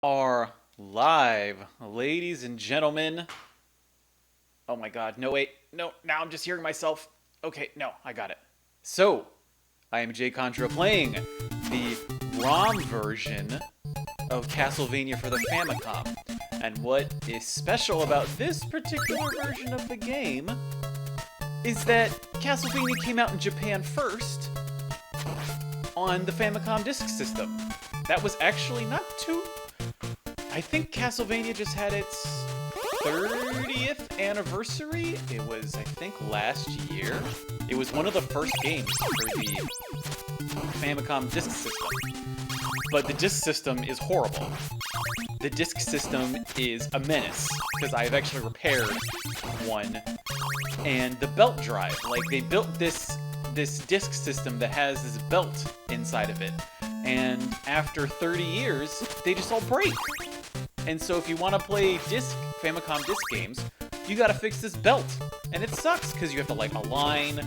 Are live, ladies and gentlemen. Oh my god, no, wait, no, now I'm just hearing myself. Okay, no, I got it. So, I am Jay Contra playing the ROM version of Castlevania for the Famicom. And what is special about this particular version of the game is that Castlevania came out in Japan first on the Famicom disk system. That was actually not too... I think Castlevania just had its 30th anniversary. It was, I think, last year. It was one of the first games for the Famicom disk system. But the disk system is horrible. The disk system is a menace, because I've actually repaired one. And the belt drive, like, they built this disk system that has this belt inside of it. And after 30 years, they just all break. And so if you want to play Famicom disc games, you gotta fix this belt. And it sucks, because you have to, like, align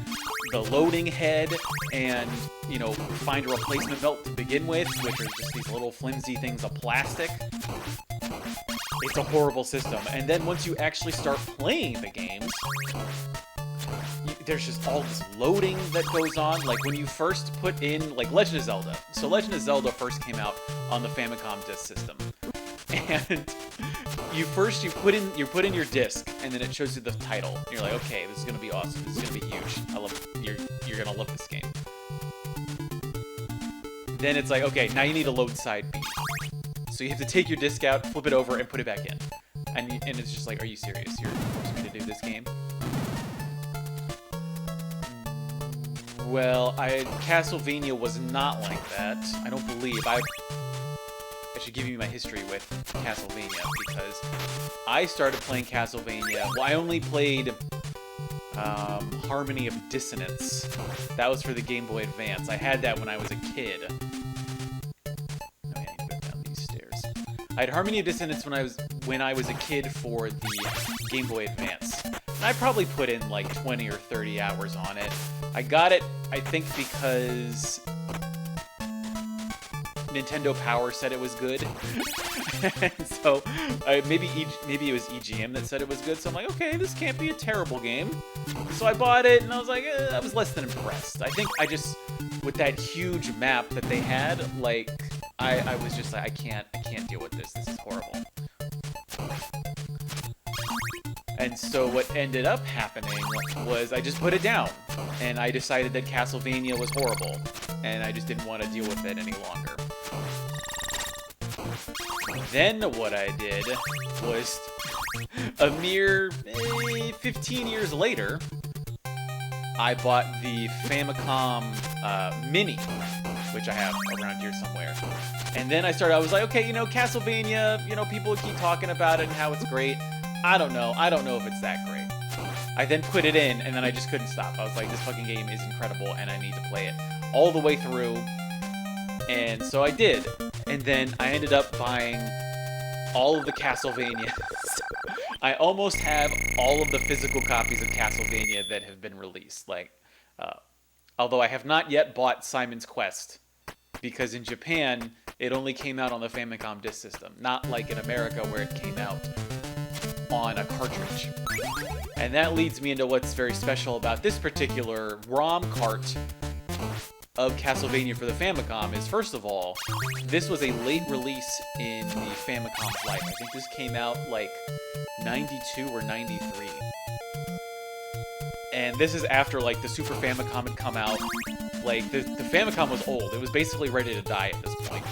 the loading head and, you know, find a replacement belt to begin with, which are just these little flimsy things of plastic. It's a horrible system. And then once you actually start playing the games, there's just all this loading that goes on. Like, when you first put in, like, Legend of Zelda. So Legend of Zelda first came out on the Famicom disk system. And you put in your disc, and then it shows you the title. And you're like, okay, this is gonna be awesome. This is gonna be huge. I love it. You're gonna love this game. Then it's like, okay, now you need a load side B. So you have to take your disc out, flip it over, and put it back in. And it's just like, are you serious? You're forcing me to do this game? Well, Castlevania was not like that. I don't believe. I should give you my history with Castlevania, because I started playing Castlevania. Well, I only played Harmony of Dissonance. That was for the Game Boy Advance. I had that when I was a kid. No, I need to go down these stairs. I had Harmony of Dissonance when I was a kid for the Game Boy Advance. And I probably put in like 20 or 30 hours on it. I got it, I think, because Nintendo Power said it was good. And so maybe it was EGM that said it was good. So I'm like, okay, this can't be a terrible game. So I bought it, and I was like, I was less than impressed. I think I just, with that huge map that they had, like, I was just like, I can't deal with this. This is horrible. And so what ended up happening was I just put it down, and I decided that Castlevania was horrible, and I just didn't want to deal with it any longer. Then what I did was, a mere 15 years later, I bought the Famicom Mini, which I have around here somewhere. And then I was like, okay, you know, Castlevania, you know, people keep talking about it and how it's great. I don't know if it's that great. I then put it in, and then I just couldn't stop. I was like, this fucking game is incredible, and I need to play it all the way through. And so I did. And then I ended up buying all of the Castlevanias. I almost have all of the physical copies of Castlevania that have been released. Like, although I have not yet bought Simon's Quest, because in Japan, it only came out on the Famicom disk system. Not like in America, where it came out on a cartridge. And that leads me into what's very special about this particular ROM cart of Castlevania for the Famicom is, first of all, this was a late release in the Famicom's life. I think this came out like 92 or 93. And this is after, like, the Super Famicom had come out. Like, the Famicom was old. It was basically ready to die at this point.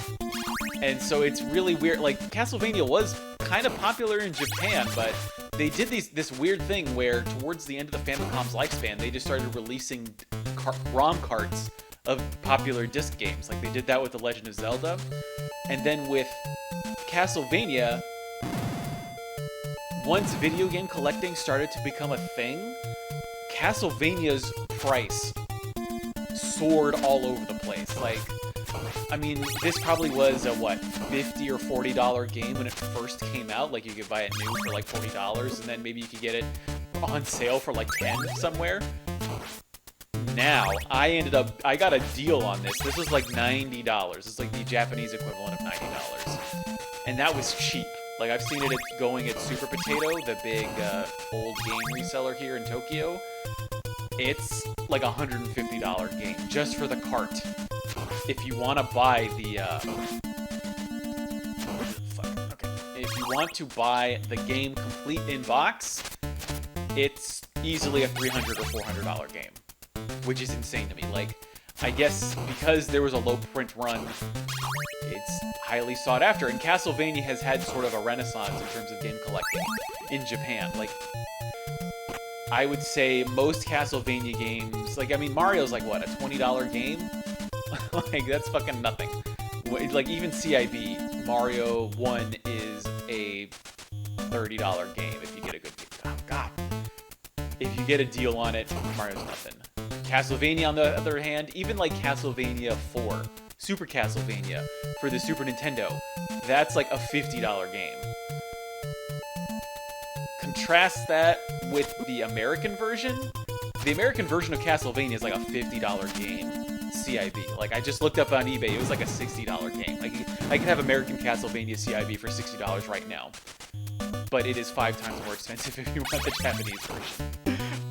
And so it's really weird. Like, Castlevania was kind of popular in Japan, but they did this weird thing where towards the end of the Famicom's lifespan, they just started releasing ROM carts of popular disc games. Like, they did that with The Legend of Zelda. And then with Castlevania, once video game collecting started to become a thing, Castlevania's price soared all over the place. Like, I mean, this probably was a, what, $50 or $40 game when it first came out. Like, you could buy it new for like $40, and then maybe you could get it on sale for like $10 somewhere. Now, I got a deal on this. This was like $90. It's like the Japanese equivalent of $90. and that was cheap. Like, I've seen it going at Super Potato, the big old game reseller here in Tokyo. It's like a $150 game just for the cart. If you want to buy the if you want to buy the game complete in box, it's easily a $300 or $400 game, which is insane to me. Like, I guess because there was a low print run, it's highly sought after. And Castlevania has had sort of a renaissance in terms of game collecting in Japan. Like, I would say most Castlevania games, like, I mean, Mario's like, what, a $20 game? Like, that's fucking nothing. Like, even CIB, Mario 1 is a $30 game if you get a good game. Oh, God. If you get a deal on it, Mario's nothing. Castlevania, on the other hand, even like Castlevania 4, Super Castlevania for the Super Nintendo, that's like a $50 game. Contrast that with the American version. The American version of Castlevania is like a $50 game, CIB. Like, I just looked up on eBay, it was like a $60 game. Like, I can have American Castlevania CIB for $60 right now. But it is 5 times more expensive if you want the Japanese version.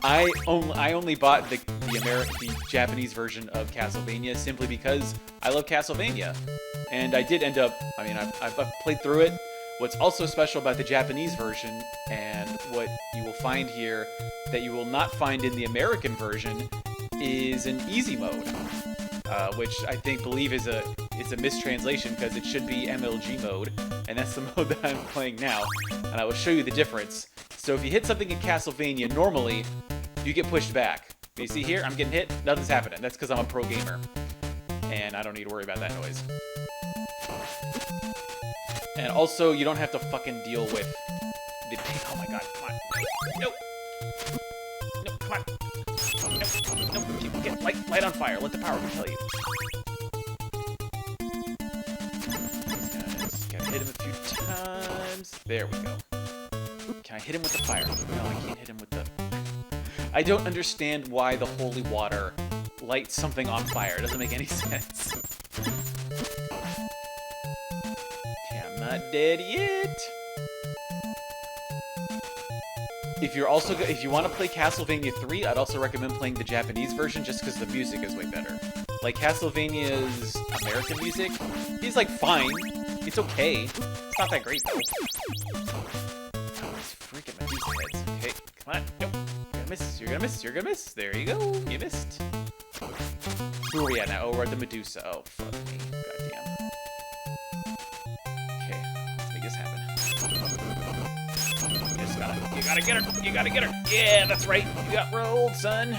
I only bought the Japanese version of Castlevania simply because I love Castlevania. And I did end up, I mean, I've played through it. What's also special about the Japanese version, and what you will find here that you will not find in the American version, is an easy mode, which I believe is a mistranslation because it should be MLG mode, and that's the mode that I'm playing now, and I will show you the difference. So if you hit something in Castlevania, normally you get pushed back. You see here, I'm getting hit, nothing's happening. That's because I'm a pro gamer, and I don't need to worry about that noise. And also, you don't have to fucking deal with the... Oh my god, come on. No! No, come on. No, people get light on fire. Let the power compel you. Gotta hit him a few times. There we go. Can I hit him with the fire? No, I can't hit him with the... I don't understand why the holy water lights something on fire. It doesn't make any sense. Not dead yet. If you want to play Castlevania 3, I'd also recommend playing the Japanese version just because the music is way better. Like, Castlevania's American music is like fine. It's okay. It's not that great though. Oh, these freaking Medusa heads. Okay, come on. Nope. You're gonna miss. You're gonna miss. You're gonna miss. There you go. You missed. Who are we at now? Oh, we're at the Medusa. Oh, fuck me. Goddamn. You gotta get her! You gotta get her! Yeah, that's right! You got rolled, son!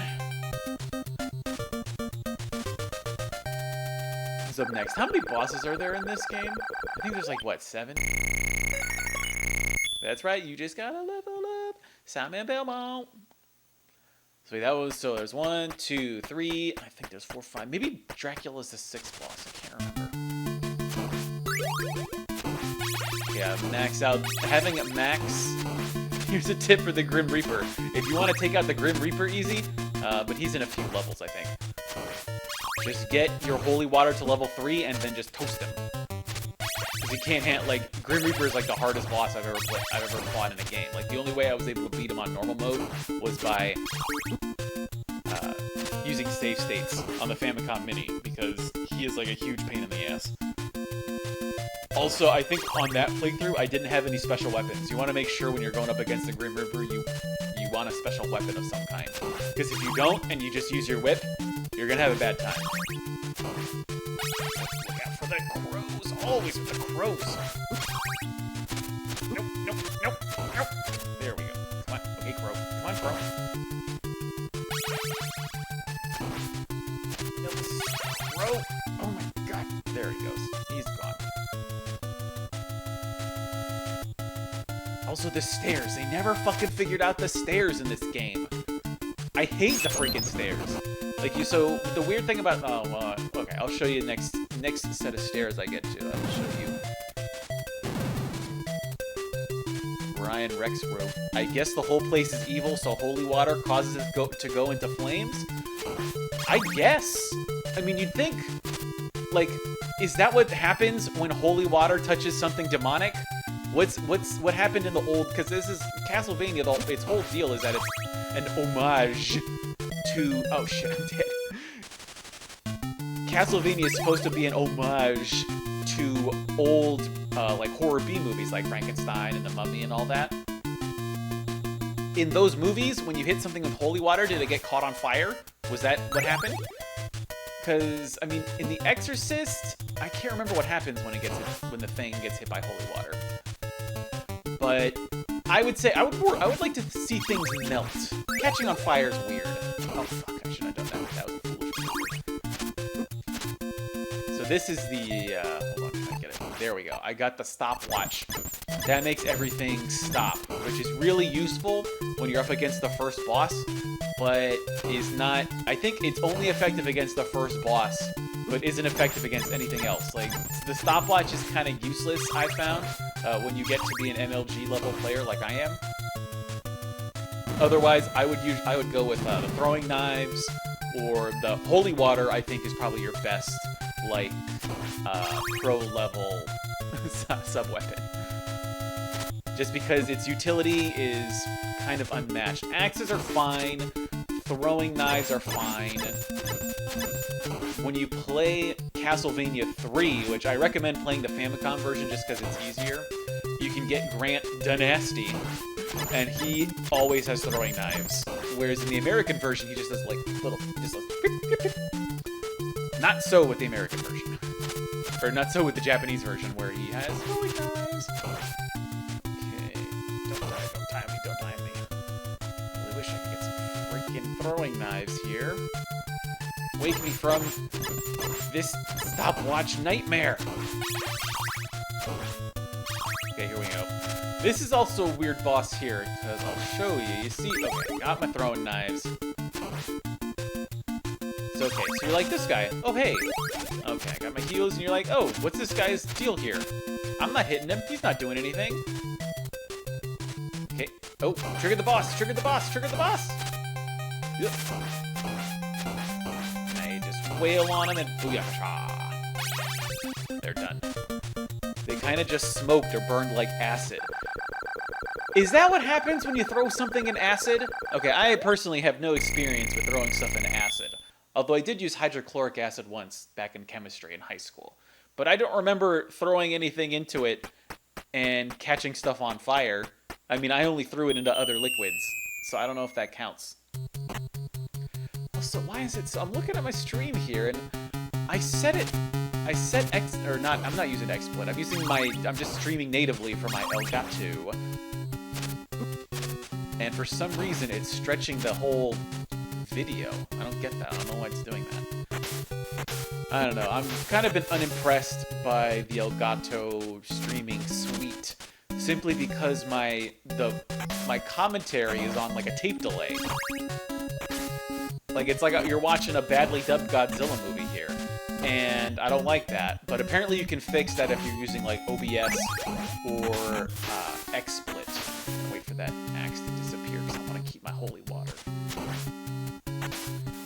Who's up next? How many bosses are there in this game? I think there's like, what, 7? That's right, you just gotta level up! Simon Belmont! So there's 1, 2, 3, I think there's 4, 5. Maybe Dracula's the 6th boss, I can't remember. Yeah, max out. Having it max... Here's a tip for the Grim Reaper. If you want to take out the Grim Reaper easy, but he's in a few levels, I think. Just get your holy water to level 3 and then just toast him. Because you can't handle, like, Grim Reaper is like the hardest boss I've ever fought in a game. Like, the only way I was able to beat him on normal mode was by using save states on the Famicom Mini, because he is like a huge pain in the ass. Also, I think on that playthrough, I didn't have any special weapons. You want to make sure when you're going up against the Grim Reaper, you want a special weapon of some kind. Because if you don't, and you just use your whip, you're going to have a bad time. Look out for the crows. Always with the crows. Nope, nope, nope, nope. There we go. Come on. Okay, crow. Come on, crow. No, this crow. Oh my god. There he goes. He's gone. Also, the stairs. They never fucking figured out the stairs in this game. I hate the freaking stairs. Like, so the weird thing about... okay, I'll show you next set of stairs I get to. I will show you. Ryan Rex wrote, I guess the whole place is evil, so holy water causes it to go into flames? I guess. I mean, you'd think... like, is that what happens when holy water touches something demonic? What happened in the old? Because this is Castlevania. Its whole deal is that it's an homage to. Oh shit, I'm dead. Castlevania is supposed to be an homage to old like horror B movies like Frankenstein and the Mummy and all that. In those movies, when you hit something with holy water, did it get caught on fire? Was that what happened? Because, I mean, in The Exorcist, I can't remember what happens when when the thing gets hit by holy water. But I would say I would like to see things melt. Catching on fire is weird. Oh fuck! I shouldn't have done that. That was a foolish move. So this is the hold on, I get it. There we go. I got the stopwatch. That makes everything stop, which is really useful when you're up against the first boss, but is not. I think it's only effective against the first boss, but isn't effective against anything else. Like, the stopwatch is kind of useless, I found, when you get to be an MLG level player like I am. Otherwise, I would go with the throwing knives or the holy water. I think is probably your best, like, pro level sub weapon. Just because its utility is kind of unmatched. Axes are fine. Throwing knives are fine. When you play Castlevania 3, which I recommend playing the Famicom version just because it's easier, you can get Grant Dynasty, and he always has throwing knives. Whereas in the American version, he just does like little, Not so with the American version. Or not so with the Japanese version, where he has throwing knives. Don't die me. I really wish I could get some freaking throwing knives here. Wake me from this stopwatch nightmare. Okay, here we go. This is also a weird boss here, because I'll show you. You see, okay, got my throwing knives. It's okay, so you're like this guy. Oh, hey. Okay, I got my heals, and you're like, oh, what's this guy's deal here? I'm not hitting him. He's not doing anything. Okay. Oh, trigger the boss, trigger the boss, trigger the boss. Yep. I just wail on him and booyakasha. They're done. They kind of just smoked or burned like acid. Is that what happens when you throw something in acid? Okay, I personally have no experience with throwing stuff in acid. Although I did use hydrochloric acid once back in chemistry in high school. But I don't remember throwing anything into it and catching stuff on fire. I mean, I only threw it into other liquids, so I don't know if that counts. Also, why is it so... I'm looking at my stream here, and I set X... Or not, I'm not using XSplit. I'm using my... I'm just streaming natively for my Elgato. And for some reason, it's stretching the whole video. I don't get that. I don't know why it's doing that. I don't know. I'm kind of been unimpressed by the Elgato streaming suite. Simply because my commentary is on like a tape delay. Like, it's like you're watching a badly dubbed Godzilla movie here. And I don't like that. But apparently you can fix that if you're using like OBS or XSplit. I'm gonna wait for that axe to disappear because I want to keep my holy water.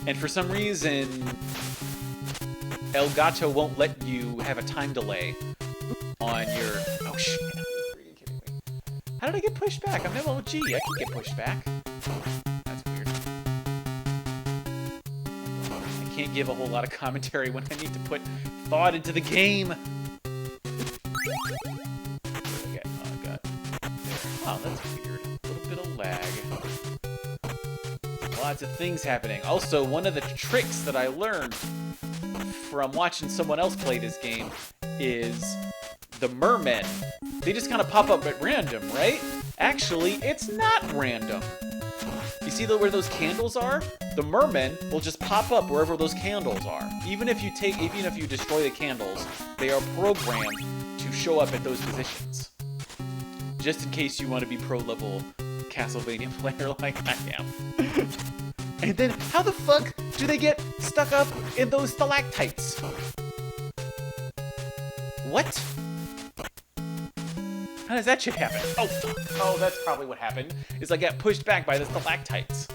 And for some reason, Elgato won't let you have a time delay on your... Oh shit. How did I get pushed back? I'm MLG. I can get pushed back. That's weird. I can't give a whole lot of commentary when I need to put thought into the game. Okay. Oh, God. Oh, that's weird. A little bit of lag. Lots of things happening. Also, one of the tricks that I learned from watching someone else play this game is the mermen. They just kind of pop up at random, right? Actually, it's not random. You see where those candles are? The mermen will just pop up wherever those candles are. Even if you destroy the candles, they are programmed to show up at those positions. Just in case you want to be pro-level Castlevania player like I am. And then, how the fuck do they get stuck up in those stalactites? What? How does that shit happen? Oh, fuck. Oh, that's probably what happened. Is I got pushed back by the stalactites.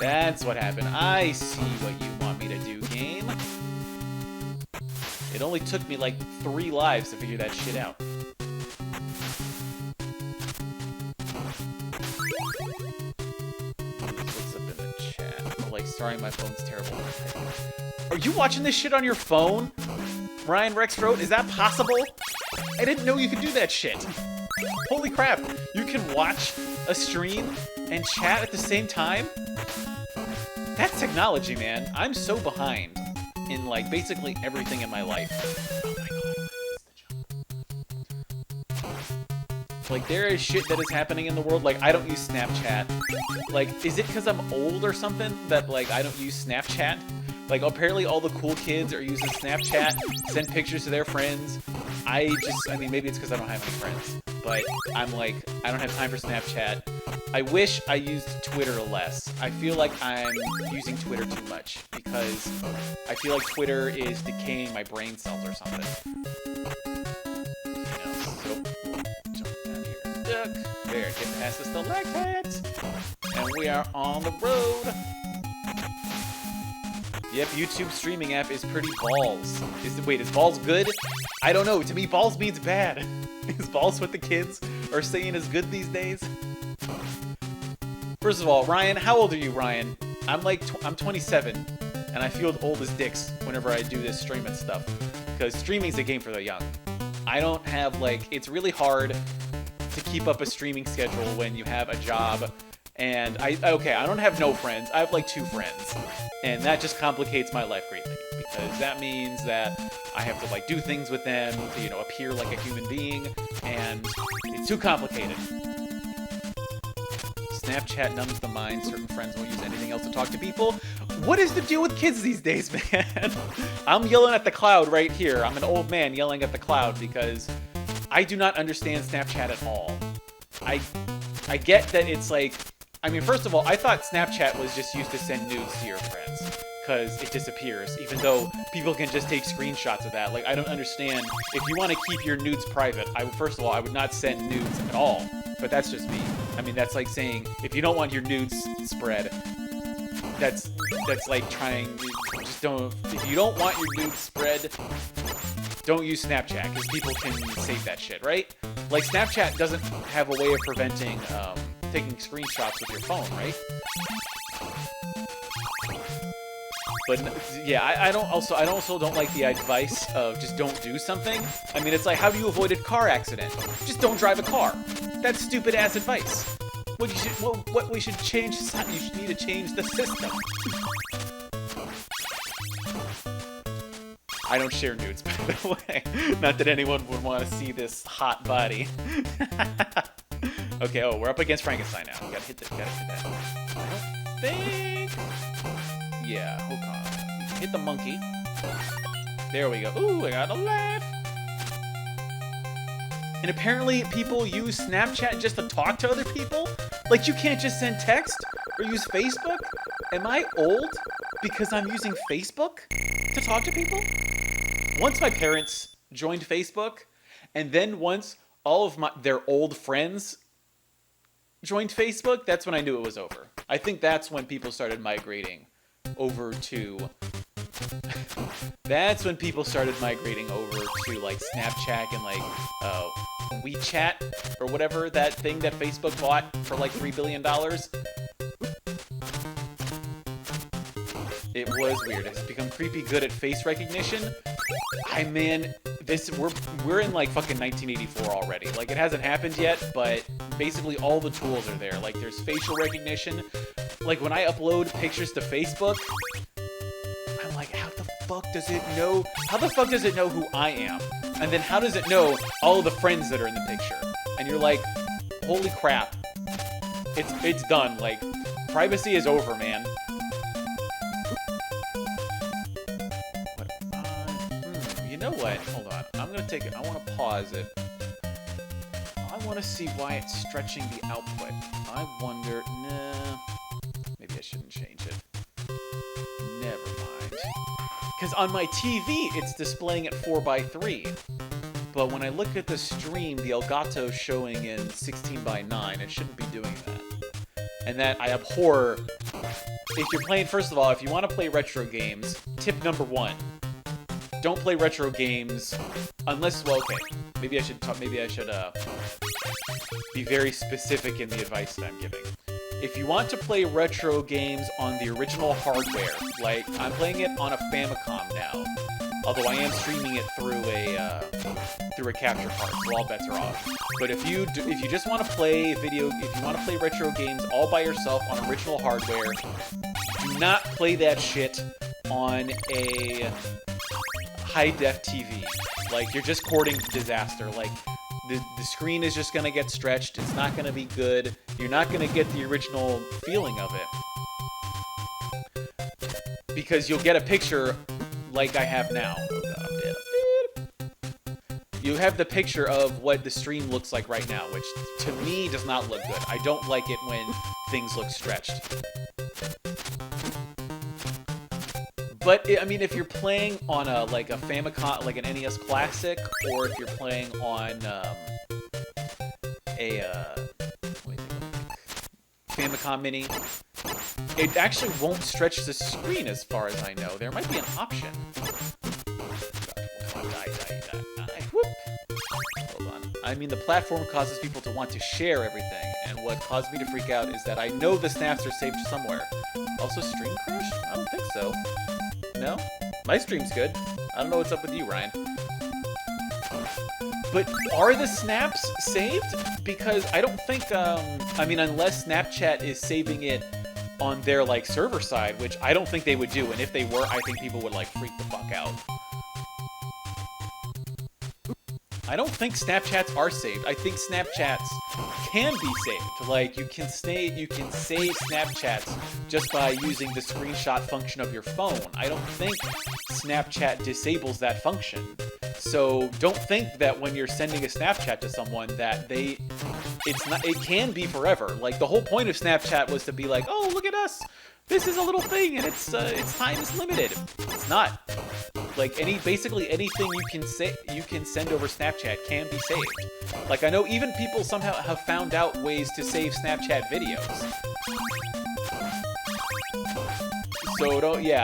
That's what happened. I see what you want me to do, game. It only took me like 3 lives to figure that shit out. What's up in the chat? Oh, like, sorry, my phone's terrible. Are you watching this shit on your phone? Ryan Rex wrote, is that possible? I didn't know you could do that shit. Holy crap, you can watch a stream and chat at the same time? That's technology, man. I'm so behind in, like, basically everything in my life. Oh my god. Like, there is shit that is happening in the world. Like, I don't use Snapchat. Like, is it because I'm old or something that, like, I don't use Snapchat? Like, apparently all the cool kids are using Snapchat, send pictures to their friends. I mean, maybe it's because I don't have any friends. But I'm like, I don't have time for Snapchat. I wish I used Twitter less. I feel like I'm using Twitter too much because I feel like Twitter is decaying my brain cells or something. You know, so jump down here. Duck. There, get past the stalactites. And we are on the road. Yep, YouTube streaming app is pretty balls. Wait, is balls good? I don't know. To me, balls means bad. Is balls what the kids are saying is good these days? First of all, Ryan, how old are you, Ryan? I'm 27, and I feel old as dicks whenever I do this streaming stuff. Because streaming's a game for the young. I don't have, like, it's really hard to keep up a streaming schedule when you have a job. And I don't have no friends. I have like 2 friends. And that just complicates my life greatly. Because that means that I have to like do things with them to, you know, appear like a human being. And it's too complicated. Snapchat numbs the mind. Certain friends won't use anything else to talk to people. What is the deal with kids these days, man? I'm yelling at the cloud right here. I'm an old man yelling at the cloud because I do not understand Snapchat at all. I get that it's like, I mean, first of all, I thought Snapchat was just used to send nudes to your friends, because it disappears, even though people can just take screenshots of that. Like, I don't understand. If you want to keep your nudes private, first of all, I would not send nudes at all, but that's just me. I mean, that's like saying, if you don't want your nudes spread, that's like trying, just don't, if you don't want your nudes spread, don't use Snapchat, because people can save that shit, right? Like, Snapchat doesn't have a way of preventing, taking screenshots with your phone, right? But yeah, I also don't like the advice of just don't do something. I mean, it's like, how do you avoid a car accident? Just don't drive a car. That's stupid ass advice. What we should change, you should need to change the system. I don't share nudes, by the way. Not that anyone would want to see this hot body. Okay, oh, we're up against Frankenstein now. Gotta hit that. I don't think... Yeah, hold on. Hit the monkey. There we go. Ooh, I got a laugh. And apparently people use Snapchat just to talk to other people? Like, you can't just send text or use Facebook? Am I old because I'm using Facebook to talk to people? Once my parents joined Facebook, and then once all of their old friends joined Facebook, that's when I knew it was over. I think that's when people started migrating over to... That's when people started migrating over to, like, Snapchat and, like, WeChat, or whatever, that thing that Facebook bought for, like, $3 billion. It was weird. It's become creepy good at face recognition. Man, we're in, like, fucking 1984 already. Like, it hasn't happened yet, but basically all the tools are there. Like, there's facial recognition. Like, when I upload pictures to Facebook, I'm like, how the fuck does it know? How the fuck does it know who I am? And then how does it know all of the friends that are in the picture? And you're like, holy crap. It's done. Like, privacy is over, man. You know what? Hold on. I'm gonna take it. I want to pause it. I want to see why it's stretching the output. I wonder... Nah. Maybe I shouldn't change it. Never mind. Because on my TV, it's displaying at 4:3. But when I look at the stream, the Elgato's showing in 16:9. It shouldn't be doing that. And that I abhor... If you're playing... First of all, if you want to play retro games, tip number 1. don't play retro games unless, well, okay, maybe I should be very specific in the advice that I'm giving. If you want to play retro games on the original hardware, like I'm playing it on a Famicom now, although I am streaming it through a capture card, so all bets are off. But if you just want to play if you want to play retro games all by yourself on original hardware, do not play that shit on a high-def TV. Like, you're just courting disaster. Like, the screen is just gonna get stretched. It's not gonna be good. You're not gonna get the original feeling of it. Because you'll get a picture like I have now. Oh god, I'm dead. You have the picture of what the stream looks like right now, which to me does not look good. I don't like it when things look stretched. But, I mean, if you're playing on a Famicom, like an NES Classic, or if you're playing on Famicom Mini, it actually won't stretch the screen as far as I know. There might be an option. Whoop. Hold on. I mean, the platform causes people to want to share everything, and what caused me to freak out is that I know the snaps are saved somewhere. Also, stream crash? I don't think so. No? My stream's good. I don't know what's up with you, Ryan. But are the snaps saved? Because I don't think, I mean, unless Snapchat is saving it on their, like, server side, which I don't think they would do, and if they were, I think people would, like, freak the fuck out. I don't think Snapchats are saved. I think Snapchats can be saved. Like, you can save Snapchats just by using the screenshot function of your phone. I don't think Snapchat disables that function. So don't think that when you're sending a Snapchat to someone that it can be forever. Like, the whole point of Snapchat was to be like, oh, look at us. This is a little thing, and its time is limited. It's not. Like, basically anything you can send over Snapchat can be saved. Like, I know even people somehow have found out ways to save Snapchat videos. So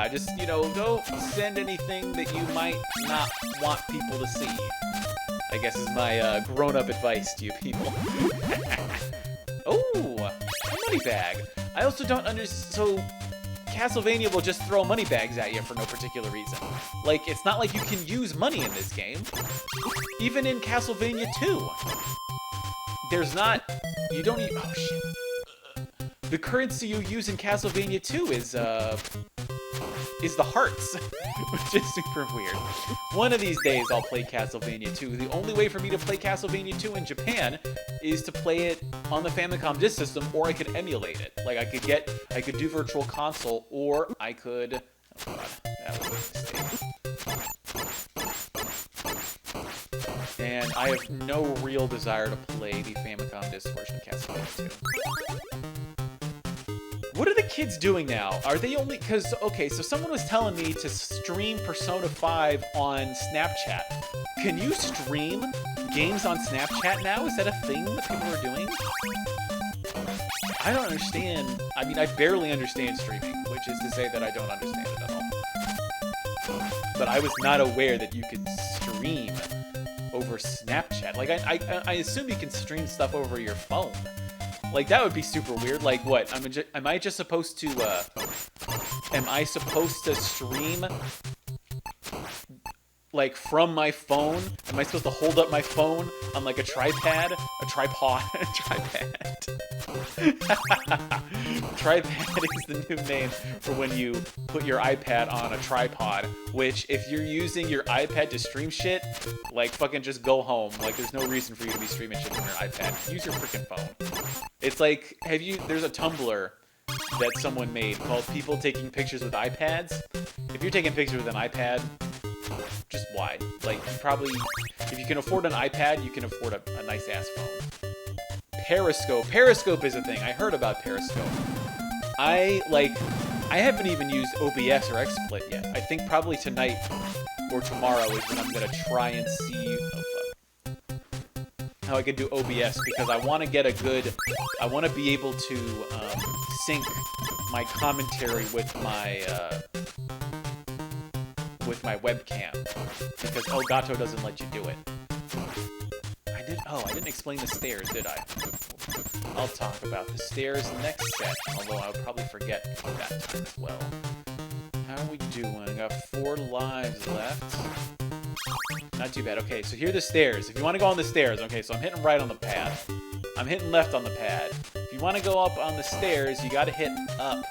just, don't send anything that you might not want people to see. I guess is my grown-up advice to you people. Oh, a money bag. I also don't understand. So, Castlevania will just throw money bags at you for no particular reason. Like, it's not like you can use money in this game. Even in Castlevania 2. There's not... You don't even... Oh, shit. The currency you use in Castlevania 2 is the hearts, which is super weird. One of these days I'll play Castlevania 2. The only way for me to play Castlevania 2 in Japan is to play it on the Famicom Disk System, or I could emulate it. Like, I could do Virtual Console, or I could... Oh god, that was a mistake. And I have no real desire to play the Famicom Disk version of Castlevania 2. What are the kids doing now? Are they only... Because, okay, so someone was telling me to stream Persona 5 on Snapchat. Can you stream games on Snapchat now? Is that a thing that people are doing? I don't understand. I mean, I barely understand streaming, which is to say that I don't understand it at all. But I was not aware that you could stream over Snapchat. Like, I assume you can stream stuff over your phone. Like, that would be super weird. Like, what? Am I just supposed to, am I supposed to stream, like, from my phone? Am I supposed to hold up my phone on, like, a tripod? Tripod is the new name for when you put your iPad on a tripod, which, if you're using your iPad to stream shit, like, fucking just go home. Like, there's no reason for you to be streaming shit from your iPad. Use your freaking phone. It's like, there's a Tumblr that someone made called People Taking Pictures with iPads. If you're taking pictures with an iPad, just why? Like, if you can afford an iPad, you can afford a nice-ass phone. Periscope is a thing. I heard about Periscope. I haven't even used OBS or XSplit yet. I think probably tonight or tomorrow is when I'm gonna try and see how I can do OBS, because I want to get I want to be able to sync my commentary with with my webcam because Elgato doesn't let you do it. I didn't explain the stairs, did I? I'll talk about the stairs next set, although I'll probably forget that time as well. How are we doing? I got 4 lives left. Not too bad. Okay, so here are the stairs. If you want to go on the stairs, okay, so I'm hitting right on the pad. I'm hitting left on the pad. If you want to go up on the stairs, you got to hit up.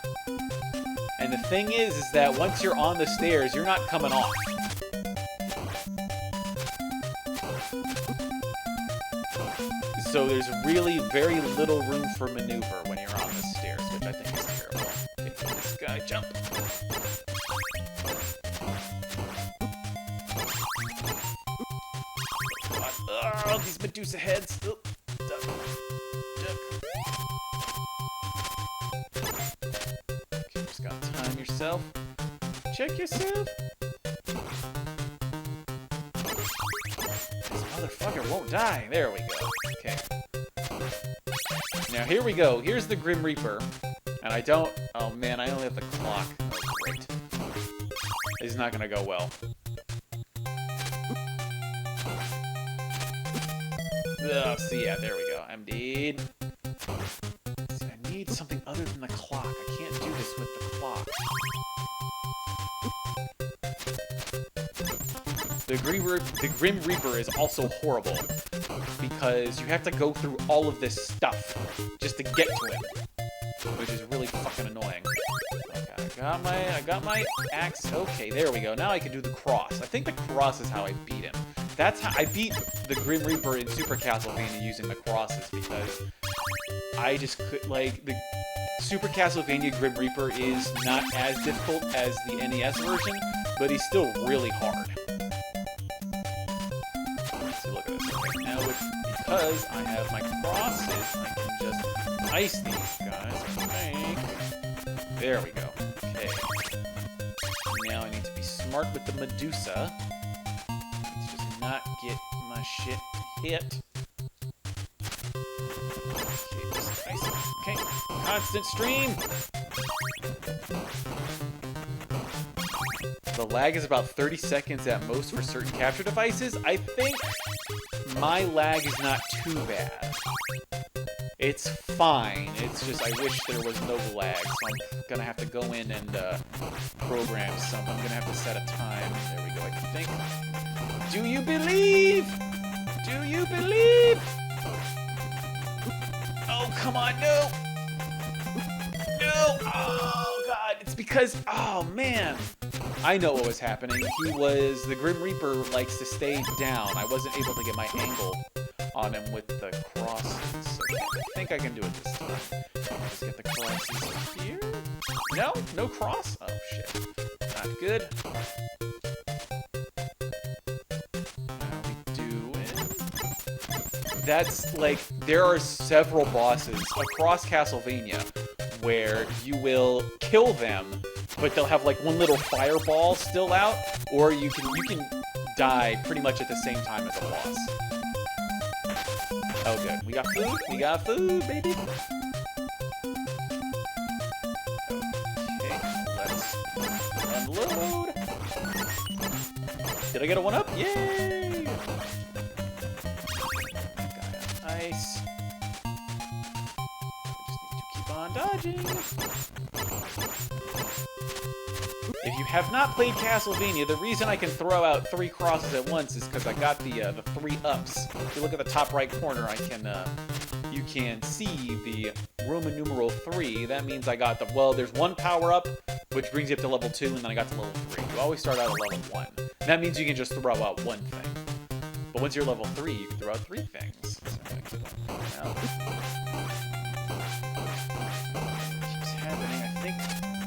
And the thing is that once you're on the stairs, you're not coming off. So there's really very little room for maneuver when you're on the stairs, which I think is terrible. Okay, this guy, jump. Oh, these Medusa heads. Oh, duck. Okay, just gotta time yourself. Check yourself. This motherfucker won't die. There we go. Okay. Now here we go. Here's the Grim Reaper. And I don't... Oh man, I only have the clock. Oh, great. This is not gonna go well. Ugh, see, yeah, there we go. I'm dead. See, I need something other than the clock. I can't do this with the clock. The Grim Reaper is also horrible because you have to go through all of this stuff just to get to him, which is really fucking annoying. Okay, I got my axe. Okay, there we go. Now I can do the cross. I think the cross is how I beat him. That's how I beat the Grim Reaper in Super Castlevania using the crosses because I just could, like, the Super Castlevania Grim Reaper is not as difficult as the NES version, but he's still really hard. So look at this. Okay, now because I have my crosses, I can just ice these guys, I think. There we go. Okay. Now I need to be smart with the Medusa. Not get my shit hit. Okay, just nice. Okay, constant stream. The lag is about 30 seconds at most for certain capture devices. I think my lag is not too bad. It's fine. It's just I wish there was no lag, so I'm gonna have to go in and program something. I'm gonna have to set a time. There we go, I think. Do you believe? Do you believe? Oh, come on, no! No! Oh, God, it's because, oh, man. I know what was happening. The Grim Reaper likes to stay down. I wasn't able to get my angle on him with the crosses. So I think I can do it this time. Just get the crosses here. No? No cross? Oh, shit. Not good. That's, like, there are several bosses across Castlevania where you will kill them, but they'll have, like, one little fireball still out, or you can die pretty much at the same time as a boss. Oh, good. We got food? We got food, baby! Okay, let's unload! Did I get a 1-up? Yay! Nice. Just need to keep on dodging. If you have not played Castlevania, the reason I can throw out 3 crosses at once is because I got the 3 ups. If you look at the top right corner, you can see the Roman numeral 3. That means I got there's 1 power up, which brings you up to level 2, and then I got to level 3. You always start out at level 1. That means you can just throw out 1 thing. But once you're level 3, you can throw out 3 things. So keeps happening. I think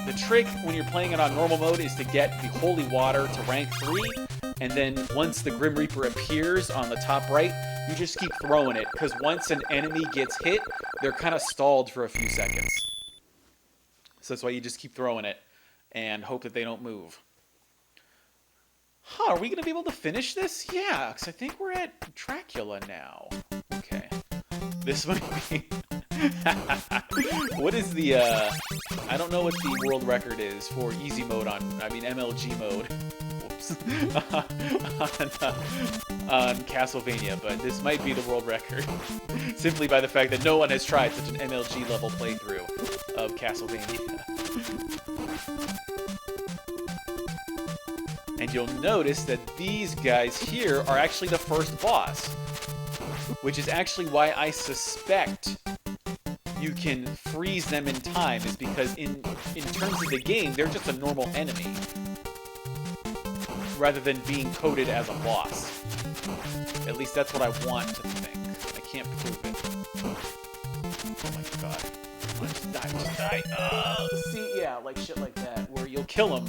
the trick when you're playing it on normal mode is to get the Holy Water to rank 3, and then once the Grim Reaper appears on the top right, you just keep throwing it, because once an enemy gets hit, they're kind of stalled for a few seconds. So that's why you just keep throwing it, and hope that they don't move. Huh, are we going to be able to finish this? Yeah, because I think we're at Dracula now. Okay. This might be... What is the, I don't know what the world record is for easy mode MLG mode. Whoops. push-ups on Castlevania, but this might be the world record simply by the fact that no one has tried such an MLG level playthrough of Castlevania. And you'll notice that these guys here are actually the first boss, which is actually why I suspect you can freeze them in time, is because in terms of the game, they're just a normal enemy, rather than being coded as a boss. At least that's what I want to think. I can't prove it. Oh my god. Just die, just die. See, yeah, like shit like that, where you'll kill them,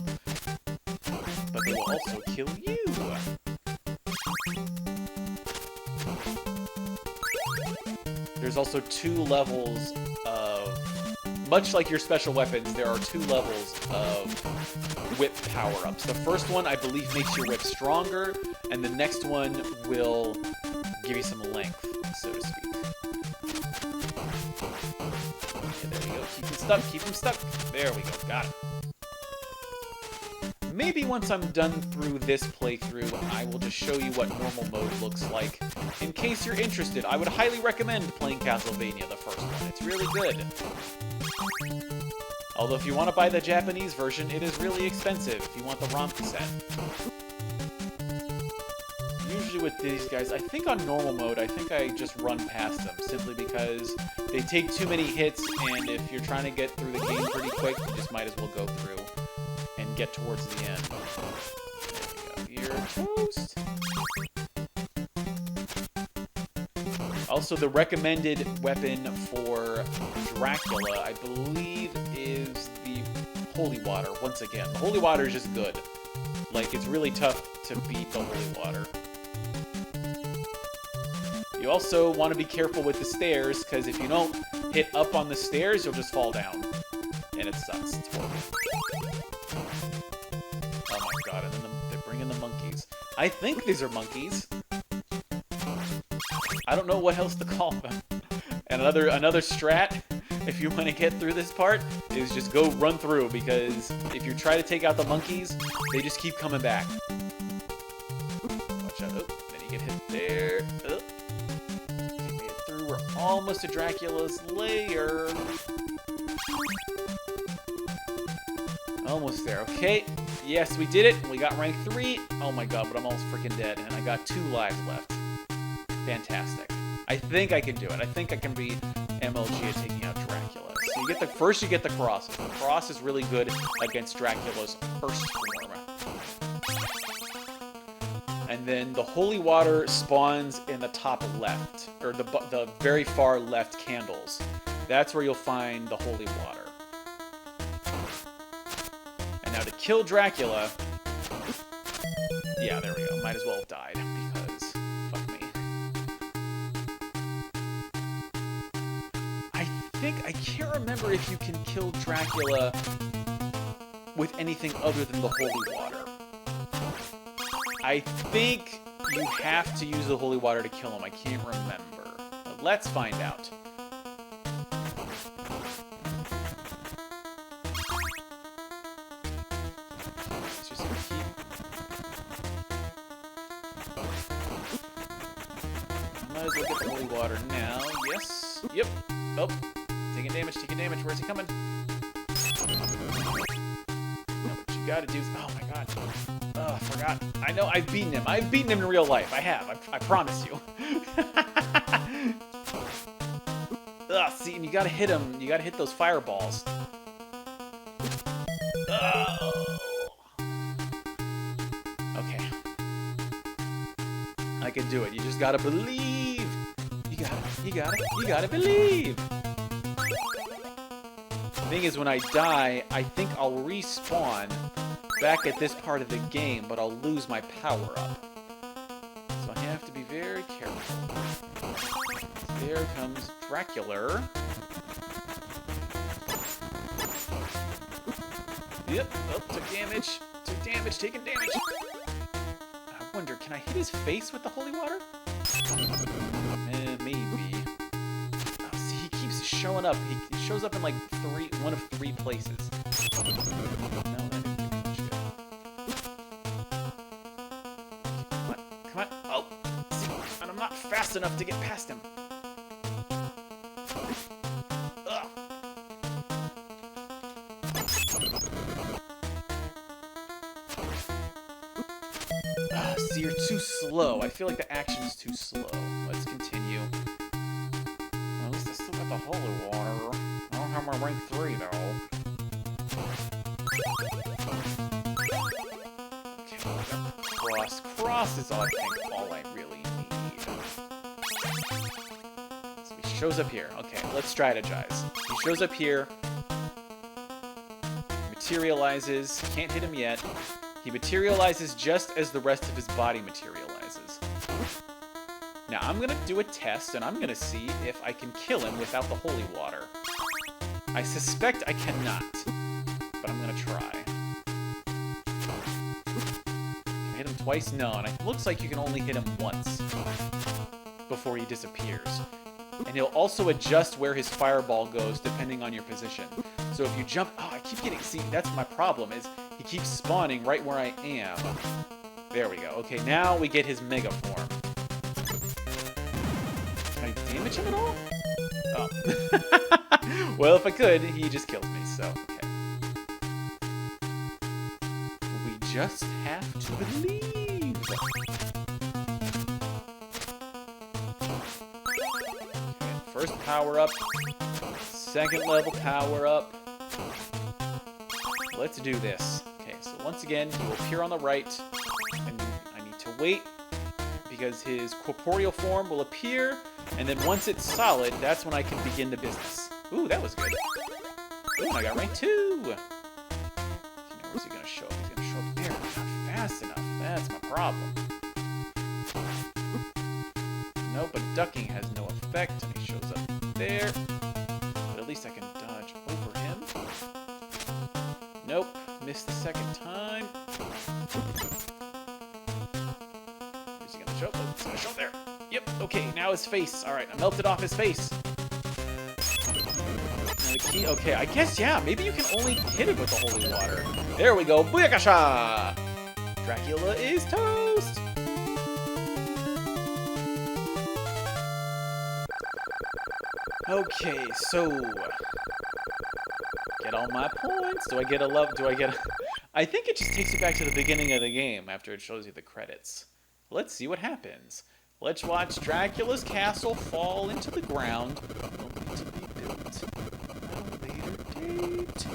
but they will also kill you. There's also 2 levels of... Much like your special weapons, there are 2 levels of whip power-ups. The first one, I believe, makes your whip stronger, and the next one will give you some length, so to speak. Okay, there you go. Keep him stuck, keep him stuck. There we go, got it. Maybe once I'm done through this playthrough, I will just show you what normal mode looks like. In case you're interested, I would highly recommend playing Castlevania, the first one. It's really good. Although if you want to buy the Japanese version, it is really expensive if you want the ROM set. Usually with these guys, I think on normal mode, I think I just run past them, simply because they take too many hits, and if you're trying to get through the game pretty quick, you just might as well go through and get towards the end. There we go. You're toast. Also, the recommended weapon for Dracula, I believe, is the Holy Water. Once again, the Holy Water is just good. Like, it's really tough to beat the Holy Water. You also want to be careful with the stairs, because if you don't hit up on the stairs, you'll just fall down. And it sucks. It's horrible. Oh my god, and then they're bringing the monkeys. I think these are monkeys. I don't know what else to call them. And another strat, if you want to get through this part, is just go run through, because if you try to take out the monkeys, they just keep coming back. Watch out. Oh, then you get hit there. Oh. Okay, made it through. We're almost to Dracula's lair. Almost there. Okay. Yes, we did it. We got rank 3. Oh my god, but I'm almost freaking dead. And I got 2 lives left. Fantastic. I think I can do it. I think I can be MLG at taking out Dracula. So you get first you get the crosses. The cross is really good against Dracula's first form. And then the Holy Water spawns in the top left, or the very far left candles. That's where you'll find the Holy Water. And now to kill Dracula, yeah, there we go. Might as well have died, because fuck me. I can't remember if you can kill Dracula with anything other than the Holy Water. I think you have to use the Holy Water to kill him. I can't remember. But let's find out. Let's just keep... Might as well get the Holy Water now. Yes. Yep. Oh. Taking damage, taking damage. Where's he coming? No, what you gotta do is... Oh my god. Oh, I forgot. I know, I've beaten him. I've beaten him in real life. I have. I promise you. Ugh, see, and you gotta hit him. You gotta hit those fireballs. Oh. Okay. I can do it. You just gotta believe. You gotta believe. The thing is, when I die, I think I'll respawn back at this part of the game, but I'll lose my power-up. So I have to be very careful. There comes Dracula. Yep, oh, took damage. Took damage, taking damage. I wonder, can I hit his face with the Holy Water? Maybe. Oh, see, he keeps showing up. He shows up in like one of 3 places. No, that didn't do much good. fast enough to get past him. Ugh. See, you're too slow. I feel like the action is too slow. Let's continue. Well, at least I still got the holy water. I don't have my rank 3, though. Okay, cross. Cross is, I think, all I really need. So he shows up here. Okay, let's strategize. He shows up here. Materializes. Can't hit him yet. He materializes just as the rest of his body materializes. Now, I'm gonna do a test, and I'm gonna see if I can kill him without the holy water. I suspect I cannot, but I'm gonna try. Can I hit him twice? No, and it looks like you can only hit him once before he disappears. And he'll also adjust where his fireball goes depending on your position. So if you jump... Oh, I keep getting... See, that's my problem, is he keeps spawning right where I am. There we go. Okay, now we get his mega form. Can I damage him at all? Oh. Well, if I could, he just kills me, so... Okay. We just have to believe. Okay, first power up. Second level power up. Let's do this. Okay, so once again, he will appear on the right, and I need to wait because his corporeal form will appear, and then once it's solid, that's when I can begin the business. Ooh, that was good. Ooh, and I got rank 2! Okay, now where's he gonna show up? He's gonna show up there. Not fast enough. That's my problem. Nope, but ducking has no effect, and he shows up there. But at least I can dodge over him. Nope, missed the second time. Is he gonna show up? Oh, he's gonna show up there. Yep, okay, now his face. Alright, I melted off his face. Now the key, okay, I guess, yeah, maybe you can only hit him with the holy water. There we go, booyakasha! Dracula is toast! Okay, so... Get all my points. Do I get a love? Do I get a... I think it just takes you back to the beginning of the game after it shows you the credits. Let's see what happens. Let's watch Dracula's castle fall into the ground. Only to be built at a later date.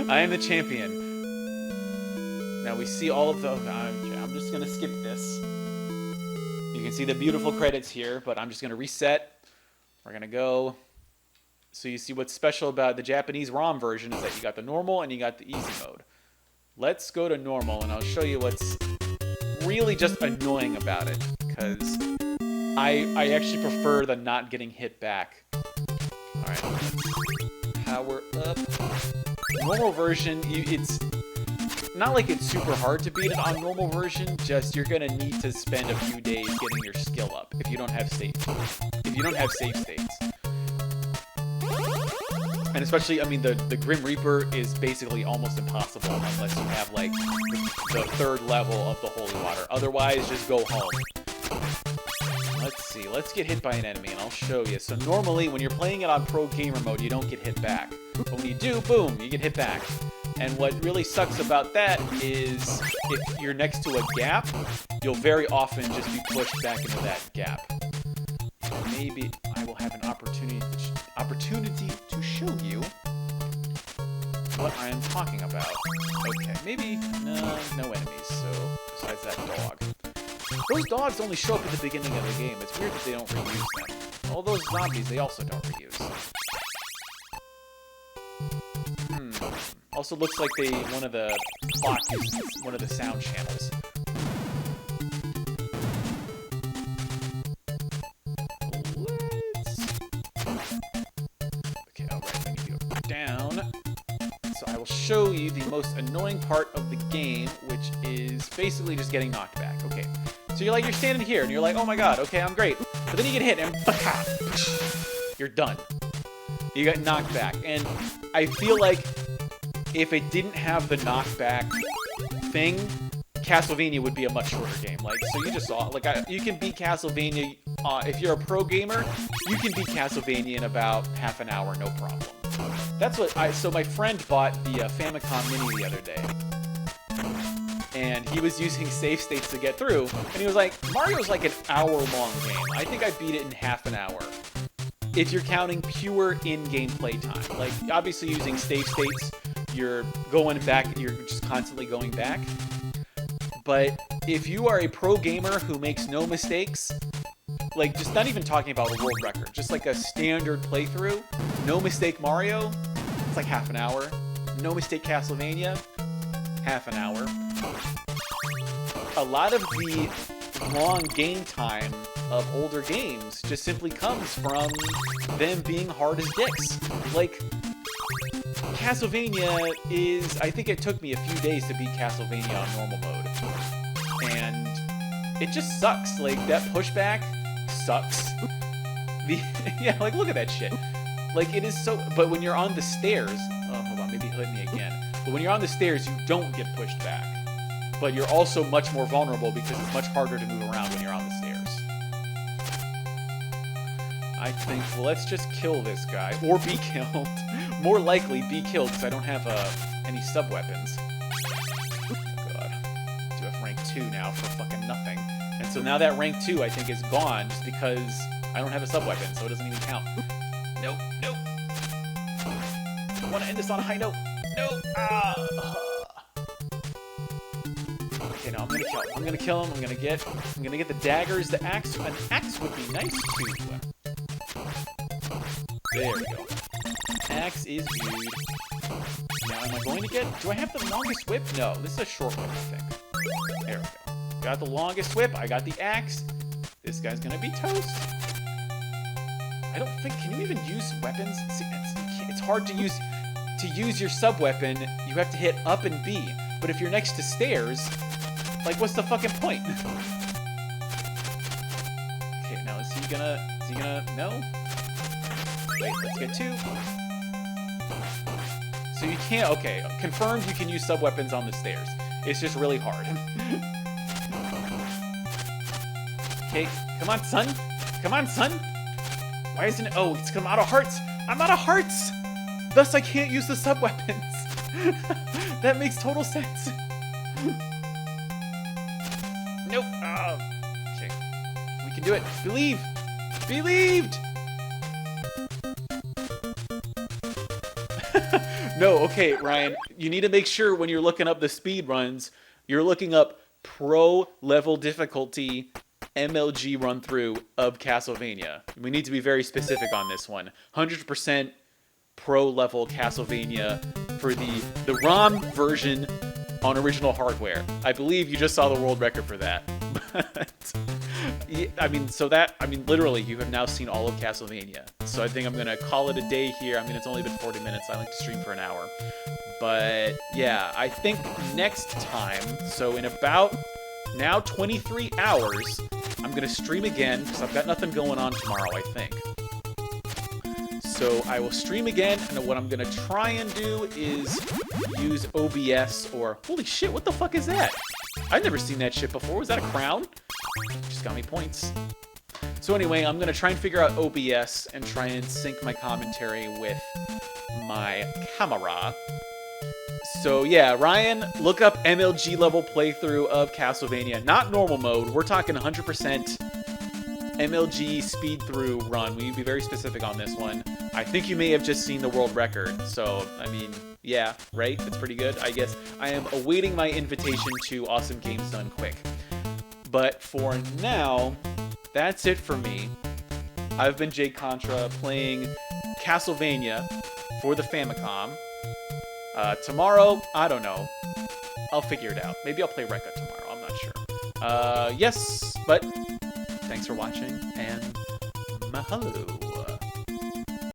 I am the champion. Now we see all of the... I'm just going to skip this. You can see the beautiful credits here, but I'm just going to reset. We're going to go... So you see what's special about the Japanese ROM version is that you got the normal and you got the easy mode. Let's go to normal and I'll show you what's really just annoying about it. Because I actually prefer the not getting hit back. Alright, power up. Normal version, it's not like it's super hard to beat it on normal version, just you're going to need to spend a few days getting your skill up if you don't have save states. And especially, I mean, the Grim Reaper is basically almost impossible unless you have, like, the third level of the Holy Water. Otherwise, just go home. Let's see. Let's get hit by an enemy, and I'll show you. So normally, when you're playing it on Pro Gamer Mode, you don't get hit back. But when you do, boom, you get hit back. And what really sucks about that is if you're next to a gap, you'll very often just be pushed back into that gap. Maybe I will have an opportunity to show you what I am talking about. Okay, maybe no enemies. So besides that dog, those dogs only show up at the beginning of the game. It's weird that they don't reuse them. All those zombies, they also don't reuse. Also looks like one of the clock uses one of the sound channels. Show you the most annoying part of the game, which is basically just getting knocked back. Okay, so you're standing here and you're like, oh my god, okay, I'm great, but then you get hit and you're done. You got knocked back, and I feel like if it didn't have the knockback thing, Castlevania would be a much shorter game. Like, so you just saw, like, you can beat Castlevania, if you're a pro gamer, you can beat Castlevania in about half an hour, no problem. That's what so my friend bought the Famicom Mini the other day. And he was using save states to get through, and he was like, Mario's like an hour-long game. I think I beat it in half an hour. If you're counting pure in-game playtime. Like, obviously using save states, you're going back, you're just constantly going back. But if you are a pro gamer who makes no mistakes, like, just not even talking about a world record, just like a standard playthrough, no mistake Mario, it's like half an hour. No mistake Castlevania, half an hour. A lot of the long game time of older games just simply comes from them being hard as dicks. Like, Castlevania is... I think it took me a few days to beat Castlevania on normal mode. And it just sucks. Like, that pushback sucks. Yeah, like, look at that shit. Like, it is so... But when you're on the stairs... Oh, hold on, maybe he'll hit me again. But when you're on the stairs, you don't get pushed back. But you're also much more vulnerable because it's much harder to move around when you're on the stairs. I think, well, let's just kill this guy. Or be killed. More likely, be killed, because I don't have any sub-weapons. Oh, God. I do have rank 2 now for fucking nothing. And so now that rank 2, I think, is gone, just because I don't have a sub-weapon, so it doesn't even count. Nope, nope. I want to end this on a high note. No! Okay, no, I'm gonna kill him. I'm gonna kill him. I'm gonna get the daggers, the axe. An axe would be nice too. There we go. Axe is viewed. Now, am I going to get? Do I have the longest whip? No, this is a short whip, I think. There we go. Got the longest whip. I got the axe. This guy's gonna be toast. I don't think. Can you even use weapons? See, it's hard to use. To use your sub-weapon, you have to hit up and B. But if you're next to stairs, like, what's the fucking point? Okay, now is he gonna, no? Wait, let's get 2. So you can't, okay, confirmed you can use sub-weapons on the stairs. It's just really hard. Okay, come on, son. Come on, son. Why isn't it, oh, it's 'cause I'm out of hearts. I'm out of hearts! Thus, I can't use the sub-weapons. That makes total sense. Nope. Oh. Okay. We can do it. Believe. Believed. No, okay, Ryan. You need to make sure when you're looking up the speed runs, you're looking up pro level difficulty MLG run through of Castlevania. We need to be very specific on this one. 100% pro level Castlevania for the ROM version on original hardware. I believe you just saw the world record for that. But yeah, I mean, literally, you have now seen all of Castlevania. So I think I'm gonna call it a day here. I mean, it's only been 40 minutes. I like to stream for an hour. But yeah, I think next time, so in about now 23 hours, I'm gonna stream again because I've got nothing going on tomorrow, I think. So I will stream again, and what I'm gonna try and do is use OBS or... Holy shit, what the fuck is that? I've never seen that shit before. Was that a crown? Just got me points. So anyway, I'm gonna try and figure out OBS and try and sync my commentary with my camera. So yeah, Ryan, look up MLG level playthrough of Castlevania. Not normal mode. We're talking 100% MLG speed through run. We need to be very specific on this one. I think you may have just seen the world record. So, I mean, yeah, right? That's pretty good. I guess I am awaiting my invitation to Awesome Games Done Quick. But for now, that's it for me. I've been Jay Contra playing Castlevania for the Famicom. Tomorrow, I don't know. I'll figure it out. Maybe I'll play Rekka tomorrow. I'm not sure. Yes, but thanks for watching, and mahalo.